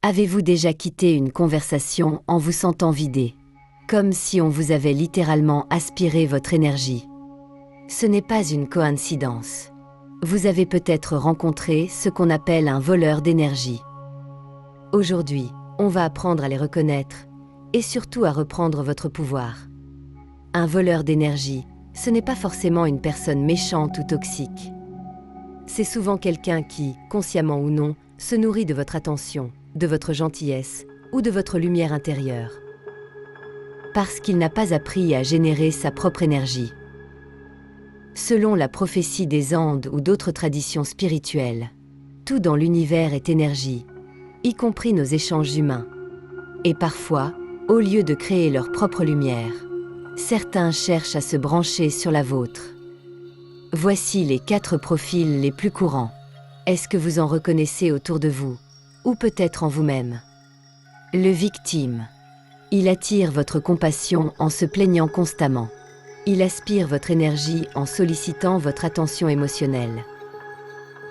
Avez-vous déjà quitté une conversation en vous sentant vidé, comme si on vous avait littéralement aspiré votre énergie? Ce n'est pas une coïncidence. Vous avez peut-être rencontré ce qu'on appelle un voleur d'énergie. Aujourd'hui, on va apprendre à les reconnaître et surtout à reprendre votre pouvoir. Un voleur d'énergie, ce n'est pas forcément une personne méchante ou toxique. C'est souvent quelqu'un qui, consciemment ou non, se nourrit de votre attention, de votre gentillesse ou de votre lumière intérieure. Parce qu'il n'a pas appris à générer sa propre énergie. Selon la prophétie des Andes ou d'autres traditions spirituelles, tout dans l'univers est énergie, y compris nos échanges humains. Et parfois, au lieu de créer leur propre lumière, certains cherchent à se brancher sur la vôtre. Voici les 4 profils les plus courants. Est-ce que vous en reconnaissez autour de vous, ou peut-être en vous-même? Le victime. Il attire votre compassion en se plaignant constamment. Il aspire votre énergie en sollicitant votre attention émotionnelle.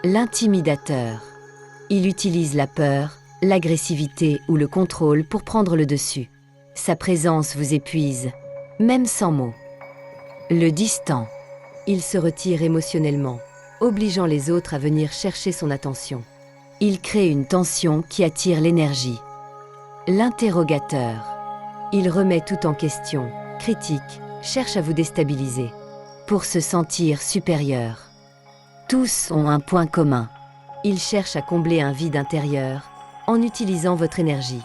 L'intimidateur. Il utilise la peur, l'agressivité ou le contrôle pour prendre le dessus. Sa présence vous épuise, même sans mots. Le distant. Il se retire émotionnellement, obligeant les autres à venir chercher son attention. Il crée une tension qui attire l'énergie. L'interrogateur. Il remet tout en question, critique, cherche à vous déstabiliser, pour se sentir supérieur. Tous ont un point commun. Ils cherchent à combler un vide intérieur en utilisant votre énergie.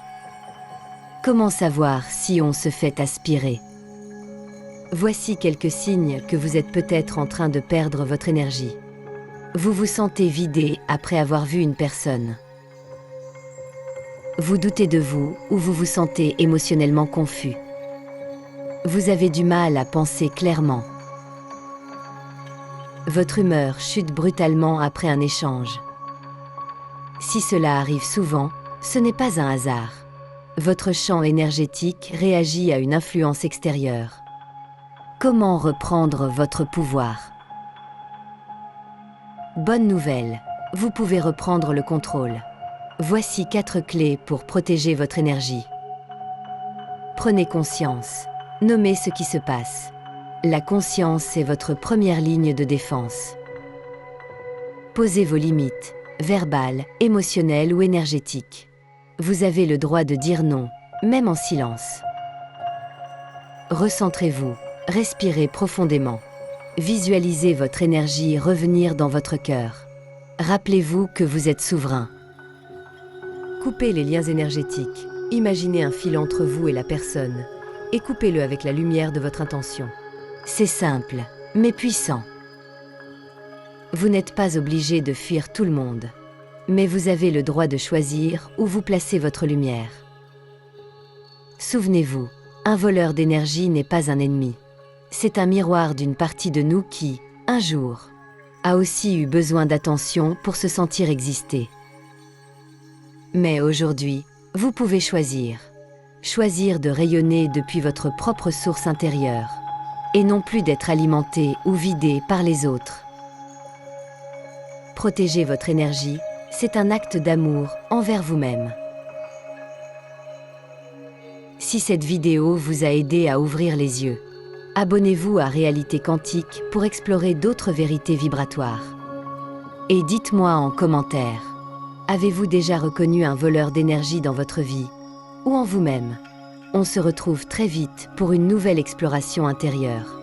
Comment savoir si on se fait aspirer? Voici quelques signes que vous êtes peut-être en train de perdre votre énergie. Vous vous sentez vidé après avoir vu une personne. Vous doutez de vous ou vous vous sentez émotionnellement confus. Vous avez du mal à penser clairement. Votre humeur chute brutalement après un échange. Si cela arrive souvent, ce n'est pas un hasard. Votre champ énergétique réagit à une influence extérieure. Comment reprendre votre pouvoir? Bonne nouvelle, vous pouvez reprendre le contrôle. Voici 4 clés pour protéger votre énergie. Prenez conscience. Nommez ce qui se passe. La conscience est votre première ligne de défense. Posez vos limites, verbales, émotionnelles ou énergétiques. Vous avez le droit de dire non, même en silence. Recentrez-vous. Respirez profondément. Visualisez votre énergie revenir dans votre cœur. Rappelez-vous que vous êtes souverain. Coupez les liens énergétiques. Imaginez un fil entre vous et la personne et coupez-le avec la lumière de votre intention. C'est simple, mais puissant. Vous n'êtes pas obligé de fuir tout le monde, mais vous avez le droit de choisir où vous placez votre lumière. Souvenez-vous, un voleur d'énergie n'est pas un ennemi. C'est un miroir d'une partie de nous qui, un jour, a aussi eu besoin d'attention pour se sentir exister. Mais aujourd'hui, vous pouvez choisir. Choisir de rayonner depuis votre propre source intérieure, et non plus d'être alimenté ou vidé par les autres. Protéger votre énergie, c'est un acte d'amour envers vous-même. Si cette vidéo vous a aidé à ouvrir les yeux, abonnez-vous à Réalité Quantique pour explorer d'autres vérités vibratoires. Et dites-moi en commentaire, avez-vous déjà reconnu un voleur d'énergie dans votre vie ou en vous-même? On se retrouve très vite pour une nouvelle exploration intérieure.